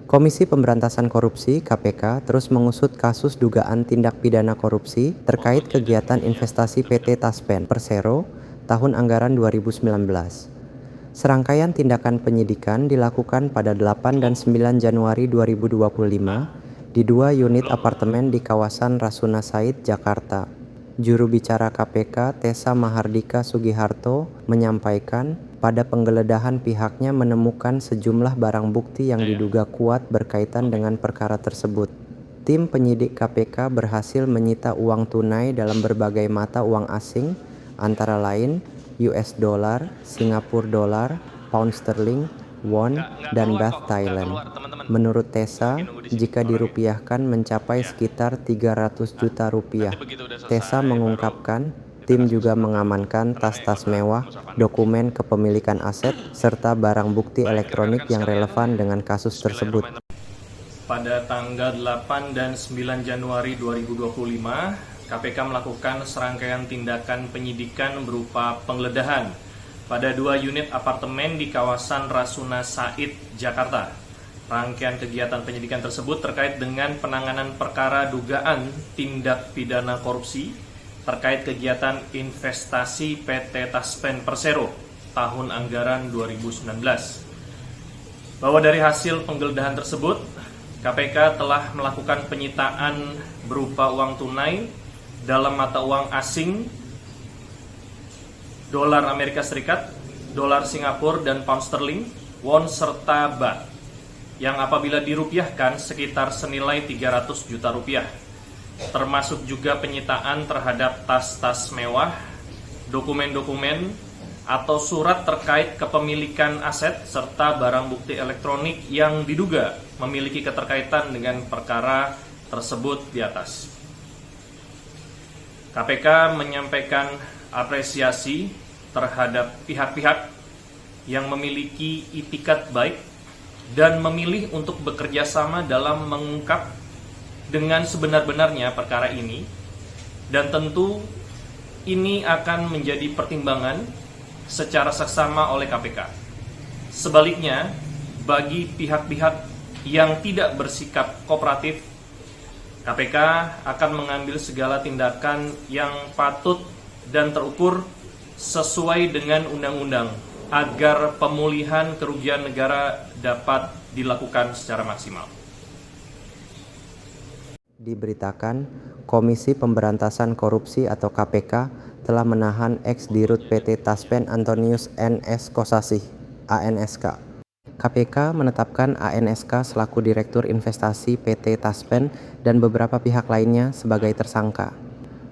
Komisi Pemberantasan Korupsi (KPK) terus mengusut kasus dugaan tindak pidana korupsi terkait kegiatan investasi PT Taspen Persero tahun anggaran 2019. Serangkaian tindakan penyidikan dilakukan pada 8 dan 9 Januari 2025 di 2 unit apartemen di kawasan Rasuna Said, Jakarta. Juru bicara KPK, Tessa Mahardika Sugiharto, menyampaikan pada penggeledahan pihaknya menemukan sejumlah barang bukti yang diduga kuat berkaitan dengan perkara tersebut. Tim penyidik KPK berhasil menyita uang tunai dalam berbagai mata uang asing, antara lain US dollar, Singapura dollar, pound sterling, won, dan baht Thailand. Menurut Tessa, jika dirupiahkan mencapai sekitar 300 juta rupiah. Tessa mengungkapkan, tim juga mengamankan tas-tas mewah, dokumen kepemilikan aset, serta barang bukti elektronik yang relevan dengan kasus tersebut. Pada tanggal 8 dan 9 Januari 2025, KPK melakukan serangkaian tindakan penyidikan berupa penggeledahan pada 2 unit apartemen di kawasan Rasuna Said, Jakarta. Rangkaian kegiatan penyidikan tersebut terkait dengan penanganan perkara dugaan tindak pidana korupsi terkait kegiatan investasi PT Taspen Persero tahun anggaran 2019. Bahwa dari hasil penggeledahan tersebut, KPK telah melakukan penyitaan berupa uang tunai dalam mata uang asing, dolar Amerika Serikat, dolar Singapura dan pound sterling, won serta baht, yang apabila dirupiahkan sekitar senilai 300 juta rupiah. Termasuk juga penyitaan terhadap tas-tas mewah, dokumen-dokumen atau surat terkait kepemilikan aset, serta barang bukti elektronik yang diduga memiliki keterkaitan dengan perkara tersebut di atas. KPK menyampaikan apresiasi terhadap pihak-pihak yang memiliki itikat baik dan memilih untuk bekerja sama dalam mengungkap dengan sebenar-benarnya perkara ini, dan tentu ini akan menjadi pertimbangan secara seksama oleh KPK. Sebaliknya, bagi pihak-pihak yang tidak bersikap kooperatif, KPK akan mengambil segala tindakan yang patut dan terukur sesuai dengan undang-undang agar pemulihan kerugian negara dapat dilakukan secara maksimal. Diberitakan, Komisi Pemberantasan Korupsi atau KPK telah menahan ex-dirut PT Taspen Antonius N.S. Kosasih, ANSK. KPK menetapkan ANSK selaku Direktur Investasi PT Taspen dan beberapa pihak lainnya sebagai tersangka.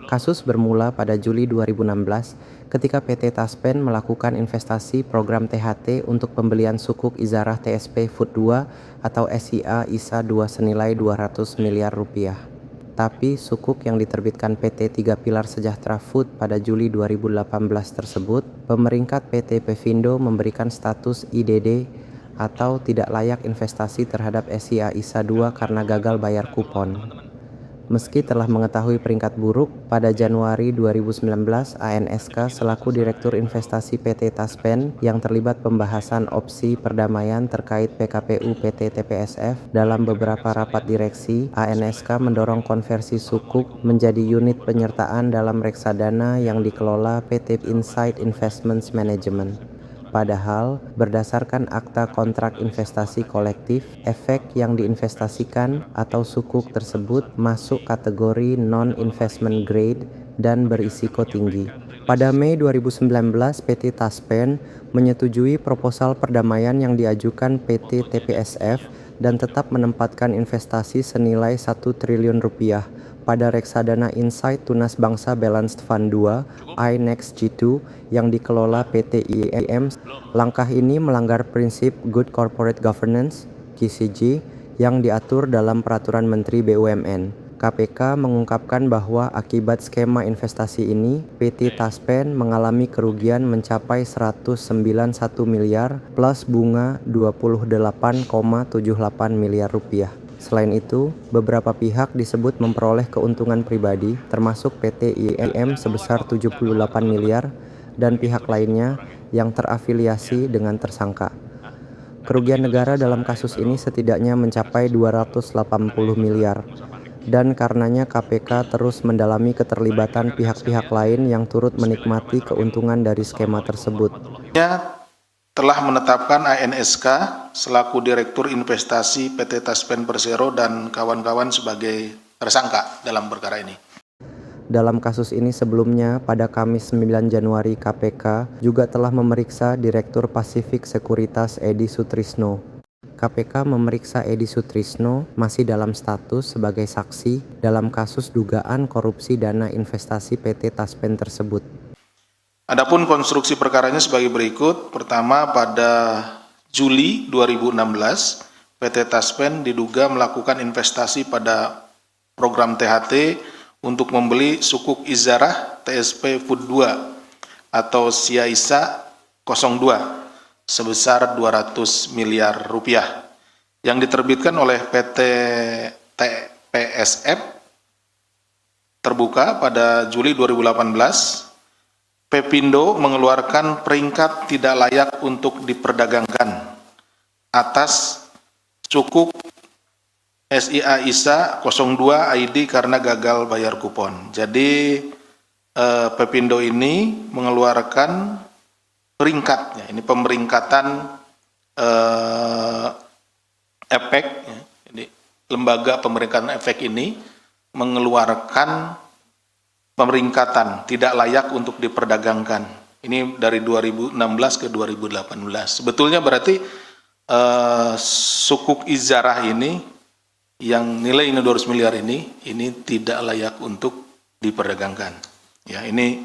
Kasus bermula pada Juli 2016 ketika PT Taspen melakukan investasi program THT untuk pembelian sukuk Izarah TSP Food 2 atau SIA ISA 2 senilai 200 miliar rupiah. Tapi sukuk yang diterbitkan PT Tiga Pilar Sejahtera Food pada Juli 2018 tersebut, pemeringkat PT Pevindo memberikan status IDD atau tidak layak investasi terhadap SIA ISA 2 karena gagal bayar kupon. Meski telah mengetahui peringkat buruk, pada Januari 2019 ANSK selaku Direktur Investasi PT Taspen yang terlibat pembahasan opsi perdamaian terkait PKPU PT TPSF dalam beberapa rapat direksi, ANSK mendorong konversi sukuk menjadi unit penyertaan dalam reksadana yang dikelola PT Insight Investments Management. Padahal, berdasarkan akta kontrak investasi kolektif, efek yang diinvestasikan atau sukuk tersebut masuk kategori non-investment grade dan berisiko tinggi. Pada Mei 2019, PT Taspen menyetujui proposal perdamaian yang diajukan PT TPSF dan tetap menempatkan investasi senilai 1 triliun rupiah pada reksadana Insight Tunas Bangsa Balanced Fund 2 iNext G2 yang dikelola PT IEM. Langkah ini melanggar prinsip Good Corporate Governance (GCG) yang diatur dalam Peraturan Menteri BUMN. KPK mengungkapkan bahwa akibat skema investasi ini, PT Taspen mengalami kerugian mencapai 191 miliar plus bunga 28,78 miliar rupiah. Selain itu, beberapa pihak disebut memperoleh keuntungan pribadi, termasuk PT IEM sebesar 78 miliar dan pihak lainnya yang terafiliasi dengan tersangka. Kerugian negara dalam kasus ini setidaknya mencapai 280 miliar. Dan karenanya KPK terus mendalami keterlibatan pihak-pihak lain yang turut menikmati keuntungan dari skema tersebut. Telah menetapkan ANSK selaku Direktur Investasi PT Taspen Persero dan kawan-kawan sebagai tersangka dalam perkara ini. Dalam kasus ini sebelumnya, pada Kamis 9 Januari KPK juga telah memeriksa Direktur Pasifik Sekuritas Edi Sutrisno. KPK memeriksa Edi Sutrisno masih dalam status sebagai saksi dalam kasus dugaan korupsi dana investasi PT Taspen tersebut. Adapun konstruksi perkaranya sebagai berikut. Pertama, pada Juli 2016, PT Taspen diduga melakukan investasi pada program THT untuk membeli sukuk Izarah TSP Food 2 atau Siaisa 02 sebesar 200 miliar rupiah yang diterbitkan oleh PT TPSF terbuka pada Juli 2018. Pepindo mengeluarkan peringkat tidak layak untuk diperdagangkan atas sukuk SIA ISA 02 ID karena gagal bayar kupon. Jadi Pepindo ini mengeluarkan peringkatnya, ini pemeringkatan efek, ya. Jadi lembaga pemeringkatan efek ini mengeluarkan pemeringkatan tidak layak untuk diperdagangkan. Ini dari 2016 ke 2018. Sebetulnya berarti sukuk Izarah ini yang nilainya 200 miliar ini tidak layak untuk diperdagangkan. Ya, ini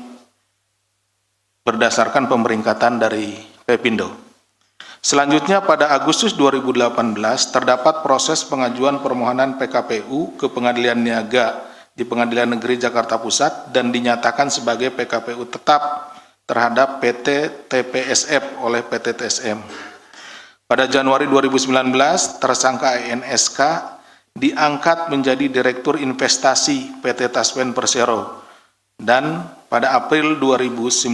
berdasarkan pemeringkatan dari Pepindo. Selanjutnya pada Agustus 2018 terdapat proses pengajuan permohonan PKPU ke Pengadilan Niaga di Pengadilan Negeri Jakarta Pusat dan dinyatakan sebagai PKPU tetap terhadap PT TPSF oleh PT TSM. Pada Januari 2019, tersangka ANSK diangkat menjadi Direktur Investasi PT Taspen Persero. Dan pada April 2019,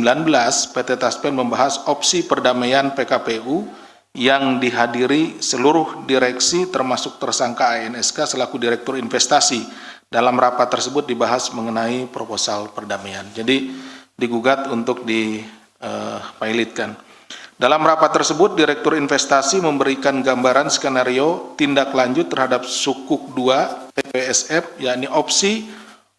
PT Taspen membahas opsi perdamaian PKPU yang dihadiri seluruh direksi termasuk tersangka ANSK selaku Direktur Investasi. Dalam rapat tersebut dibahas mengenai proposal perdamaian. Jadi digugat untuk dipilotkan. Dalam rapat tersebut, Direktur Investasi memberikan gambaran skenario tindak lanjut terhadap sukuk 2 TPSF, yakni opsi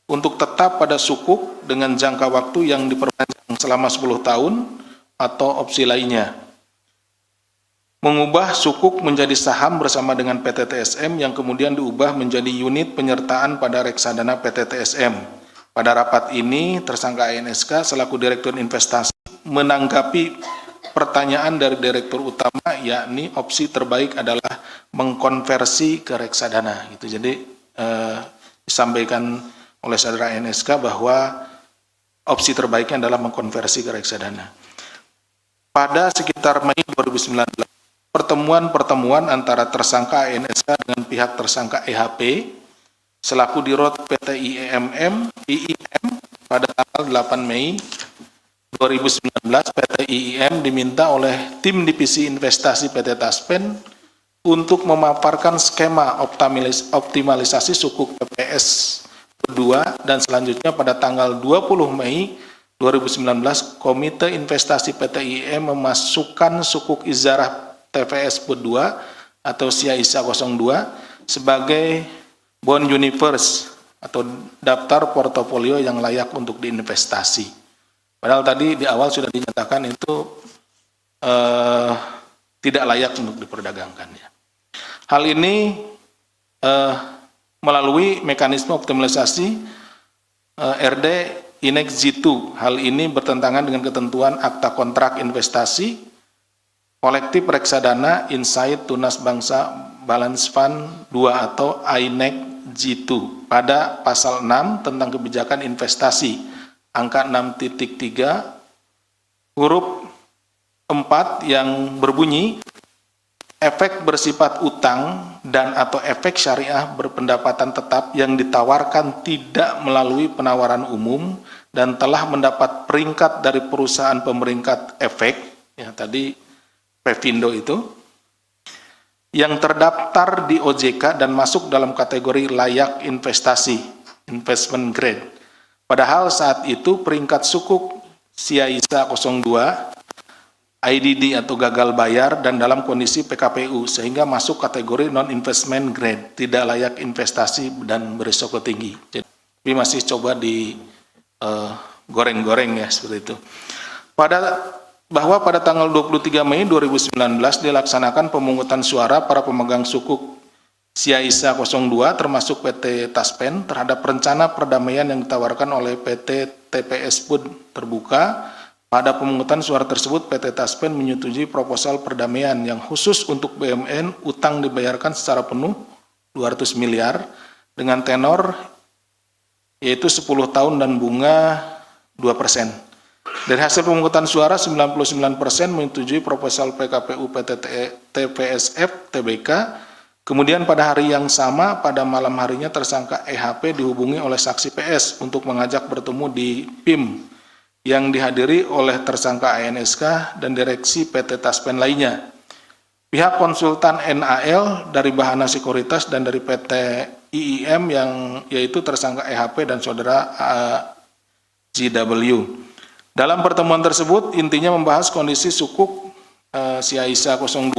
untuk tetap pada sukuk dengan jangka waktu yang diperpanjang selama 10 tahun atau opsi lainnya. Mengubah sukuk menjadi saham bersama dengan PT TSM yang kemudian diubah menjadi unit penyertaan pada reksadana PT TSM. Pada rapat ini, tersangka ANSK selaku Direktur Investasi menanggapi pertanyaan dari Direktur Utama, yakni opsi terbaik adalah mengkonversi ke reksadana. Gitu. Jadi disampaikan oleh saudara ANSK bahwa opsi terbaiknya adalah mengkonversi ke reksadana. Pada sekitar Mei 2019, pertemuan antara tersangka ANSK dengan pihak tersangka EHP selaku Dirut PT IIM pada tanggal 8 Mei 2019 PT IIM diminta oleh tim divisi investasi PT Taspen untuk memaparkan skema optimalisasi sukuk TPS 2 dan selanjutnya pada tanggal 20 Mei 2019 Komite Investasi PT IIM memasukkan sukuk Izarah TPS 2 atau Siaisa 02 sebagai bond universe atau daftar portofolio yang layak untuk diinvestasi. Padahal tadi di awal sudah dinyatakan itu tidak layak untuk diperdagangkan. Ya. Hal ini melalui mekanisme optimalisasi RD Inex G2. Hal ini bertentangan dengan ketentuan Akta Kontrak Investasi Kolektif Reksadana Insight Tunas Bangsa Balance Fund 2 atau INEC G2 pada pasal 6 tentang kebijakan investasi angka 6.3 huruf 4 yang berbunyi efek bersifat utang dan atau efek syariah berpendapatan tetap yang ditawarkan tidak melalui penawaran umum dan telah mendapat peringkat dari perusahaan pemeringkat efek, ya tadi Pepindo itu, yang terdaftar di OJK dan masuk dalam kategori layak investasi, investment grade. Padahal saat itu peringkat sukuk Siaisa 02, IDD atau gagal bayar dan dalam kondisi PKPU sehingga masuk kategori non-investment grade, tidak layak investasi dan berisiko tinggi. Jadi masih coba di goreng-goreng ya seperti itu. Bahwa pada tanggal 23 Mei 2019 dilaksanakan pemungutan suara para pemegang sukuk Siaisa 02 termasuk PT Taspen terhadap rencana perdamaian yang ditawarkan oleh PT TPS pun terbuka. Pada pemungutan suara tersebut PT Taspen menyetujui proposal perdamaian yang khusus untuk BUMN utang dibayarkan secara penuh 200 miliar dengan tenor yaitu 10 tahun dan bunga 2%. Dari hasil pemungutan suara 99% menyetujui proposal PKPU PT TPSF Tbk. Kemudian pada hari yang sama pada malam harinya tersangka EHP dihubungi oleh saksi PS untuk mengajak bertemu di PIM yang dihadiri oleh tersangka ANSK dan direksi PT Taspen lainnya. Pihak konsultan NAL dari Bahana Sekuritas dan dari PT IIM yang yaitu tersangka EHP dan saudara JW. Dalam pertemuan tersebut intinya membahas kondisi sukuk Siaisa 02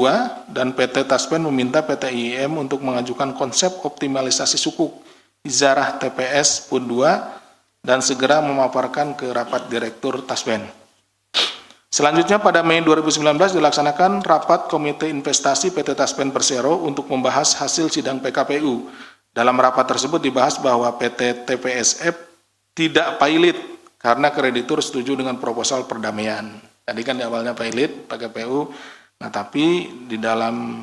dan PT Taspen meminta PT IIM untuk mengajukan konsep optimalisasi sukuk Izarah TPS PUD 2 dan segera memaparkan ke rapat Direktur Taspen. Selanjutnya pada Mei 2019 dilaksanakan rapat Komite Investasi PT Taspen Persero untuk membahas hasil sidang PKPU. Dalam rapat tersebut dibahas bahwa PT TPSF tidak pilot karena kreditur setuju dengan proposal perdamaian. Tadi kan di awalnya pilot PKPU, nah tapi di dalam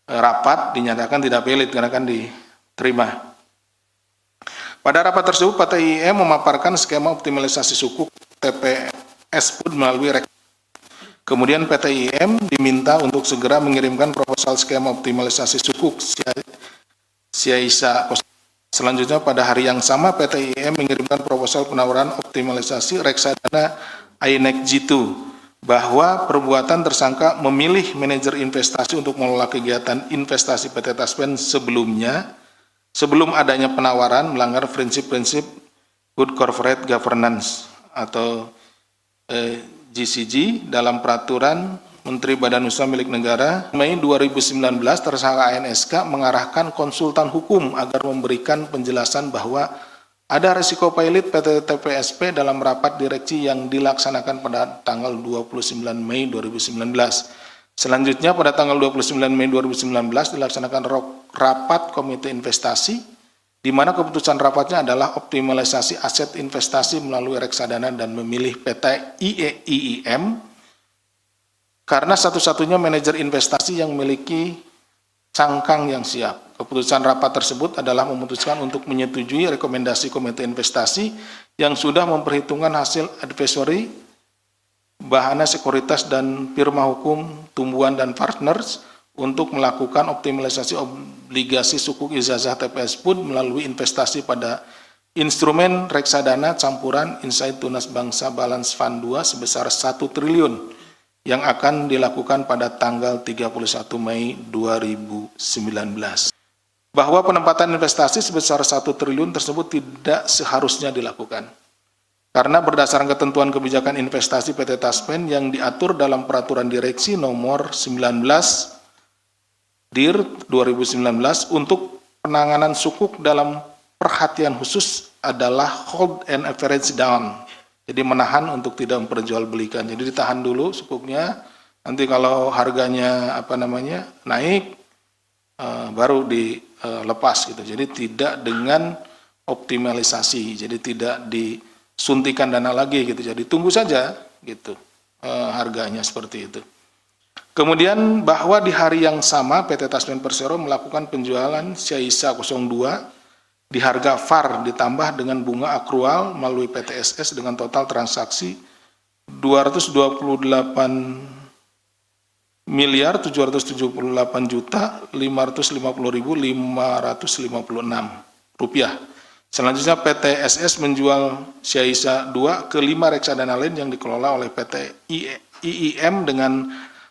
rapat dinyatakan tidak pilot karena kan diterima. Pada rapat tersebut PT IIM memaparkan skema optimalisasi sukuk TPS PUD melalui kemudian PT IIM diminta untuk segera mengirimkan proposal skema optimalisasi sukuk Siaisa. Selanjutnya pada hari yang sama PT IIM mengirimkan proposal penawaran optimalisasi reksadana INEC G2 bahwa perbuatan tersangka memilih manajer investasi untuk mengelola kegiatan investasi PT Taspen sebelum adanya penawaran melanggar prinsip-prinsip Good Corporate Governance atau GCG dalam peraturan Menteri Badan Usaha Milik Negara. Mei 2019 tersangka ANSK mengarahkan konsultan hukum agar memberikan penjelasan bahwa ada risiko pilot PT TPSP dalam rapat direksi yang dilaksanakan pada tanggal 29 Mei 2019. Selanjutnya pada tanggal 29 Mei 2019 dilaksanakan rapat Komite Investasi di mana keputusan rapatnya adalah optimalisasi aset investasi melalui reksadana dan memilih PT IIM karena satu-satunya manajer investasi yang memiliki cangkang yang siap. Keputusan rapat tersebut adalah memutuskan untuk menyetujui rekomendasi Komite Investasi yang sudah memperhitungkan hasil advisory Bahana Sekuritas dan firma hukum Tumbuhan dan Partners untuk melakukan optimalisasi obligasi sukuk ijazah TPS PUD melalui investasi pada instrumen reksadana campuran Insight Tunas Bangsa Balance Fund 2 sebesar 1 triliun yang akan dilakukan pada tanggal 31 Mei 2019. Bahwa penempatan investasi sebesar 1 triliun tersebut tidak seharusnya dilakukan. Karena berdasarkan ketentuan kebijakan investasi PT Taspen yang diatur dalam peraturan direksi nomor 19 DIR 2019 untuk penanganan sukuk dalam perhatian khusus adalah hold and average down. Jadi menahan untuk tidak memperjualbelikan. Jadi ditahan dulu sukuknya, nanti kalau harganya naik baru dilepas gitu. Jadi tidak dengan optimalisasi. Jadi tidak disuntikan dana lagi gitu. Jadi tunggu saja gitu harganya seperti itu. Kemudian bahwa di hari yang sama PT Taspen Persero melakukan penjualan Siaisa 02 di harga VAR ditambah dengan bunga akrual melalui PTSS dengan total transaksi 228.778.550.556 rupiah. Selanjutnya PTSS menjual Siaisa 2 ke 5 reksadana lain yang dikelola oleh PT IIM dengan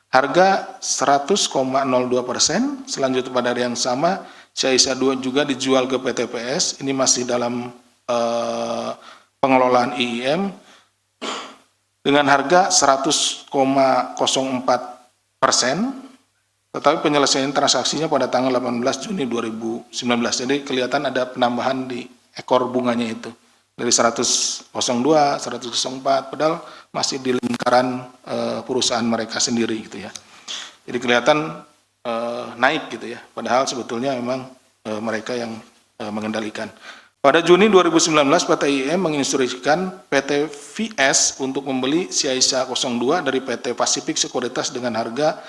Harga 100,02%. Selanjutnya pada hari yang sama, Ciaisa 2 juga dijual ke PTPS. Ini masih dalam pengelolaan IIM dengan harga 100,04%. Tetapi penyelesaian transaksinya pada tanggal 18 Juni 2019. Jadi kelihatan ada penambahan di ekor bunganya itu. Dari 102, 104, padahal masih di lingkaran perusahaan mereka sendiri gitu ya. Jadi kelihatan naik gitu ya, padahal sebetulnya memang mereka yang mengendalikan. Pada Juni 2019, PT IIM menginstruksikan PT VS untuk membeli Ciaisa 02 dari PT Pasifik Sekuritas dengan harga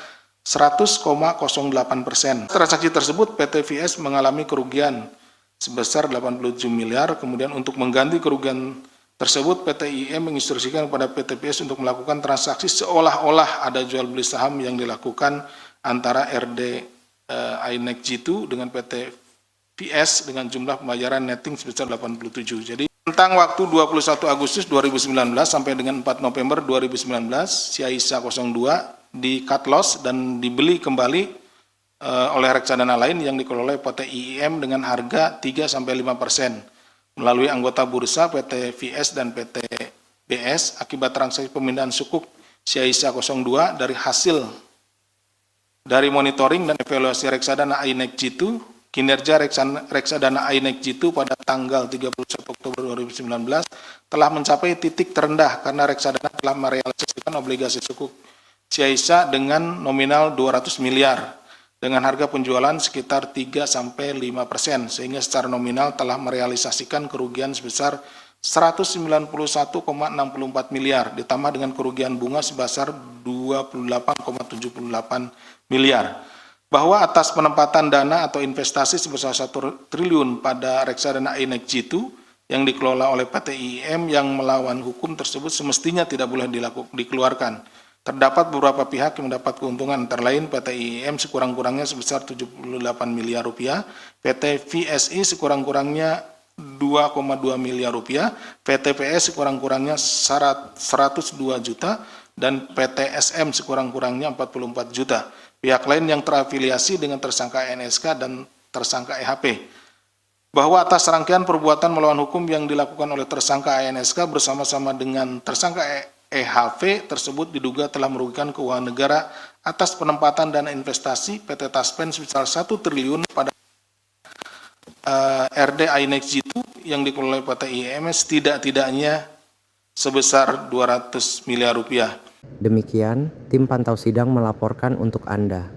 100,08%. Transaksi tersebut PT VS mengalami kerugian sebesar 87 miliar, kemudian untuk mengganti kerugian tersebut PT IIM menginstruksikan kepada PT VS untuk melakukan transaksi seolah-olah ada jual beli saham yang dilakukan antara RD INEC G2 dengan PT VS dengan jumlah pembayaran netting sebesar 87. Jadi tentang waktu 21 Agustus 2019 sampai dengan 4 November 2019, Ciaisa 02 di cut loss dan dibeli kembali oleh reksadana lain yang dikelola oleh PT IIM dengan harga 3-5% melalui anggota bursa PT VS dan PT BS akibat transaksi pemindahan sukuk Ciaisa 02 dari hasil dari monitoring dan evaluasi reksadana INEC G2. Kinerja reksadana INEC G2 pada tanggal 31 Oktober 2019 telah mencapai titik terendah karena reksadana telah merealisasikan obligasi sukuk Ciaisa dengan nominal 200 miliar dengan harga penjualan sekitar 3-5%, sehingga secara nominal telah merealisasikan kerugian sebesar 191,64 miliar ditambah dengan kerugian bunga sebesar 28,78 miliar. Bahwa atas penempatan dana atau investasi sebesar 1 triliun pada reksadana INEC G2 yang dikelola oleh PT IIM yang melawan hukum tersebut semestinya tidak boleh dikeluarkan. Terdapat beberapa pihak yang mendapat keuntungan, antara lain PT IIM sekurang-kurangnya sebesar 78 miliar rupiah, PT VSI sekurang-kurangnya 2,2 miliar rupiah, PT PS sekurang-kurangnya 102 juta, dan PT SM sekurang-kurangnya 44 juta. Pihak lain yang terafiliasi dengan tersangka NSK dan tersangka EHP. Bahwa atas rangkaian perbuatan melawan hukum yang dilakukan oleh tersangka ANSK bersama-sama dengan tersangka EHV tersebut diduga telah merugikan keuangan negara atas penempatan dana investasi PT Taspen sebesar 1 triliun pada RD INEC G2 yang dikelola oleh PT IMS tidak-tidaknya sebesar 200 miliar rupiah. Demikian, tim pantau sidang melaporkan untuk Anda.